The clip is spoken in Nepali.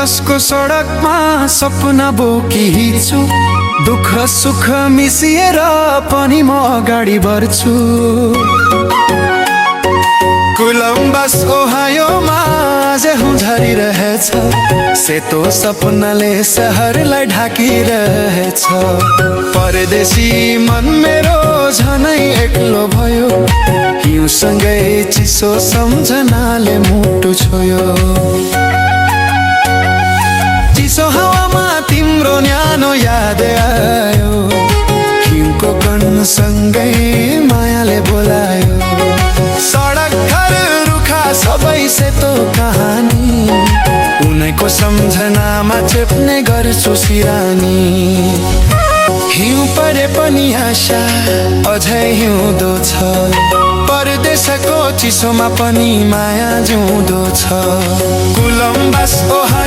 कोलम्बसको सडकमा सपना बोकी हिँड्छु, दुःख सुख मिसिएर पनि म अगाडि बढ्छु। कोलम्बस ओहायोमा आज झरिरहेछ, सेतो सपनाले सहरलाई ढाकिरहेछ। परदेशी मन मेरो झनै एक्लो भयो, हिउँसँगै चिसो सम्झनाले मुटु छोयो। चिसो हावामा तिम्रो न्यानो याद आयो, हिउँको कणसँगै मायाले बोलायो। सडक घर रुखा सबै सेतो कहानी, उनैको सम्झनामा चेप्ने गर्छु सिरानी। हिउँ परे पनि आशा अझै हिउँदो छ, परदेशको चिसोमा पनि माया जिउँदो छ। कोलम्बस ओहा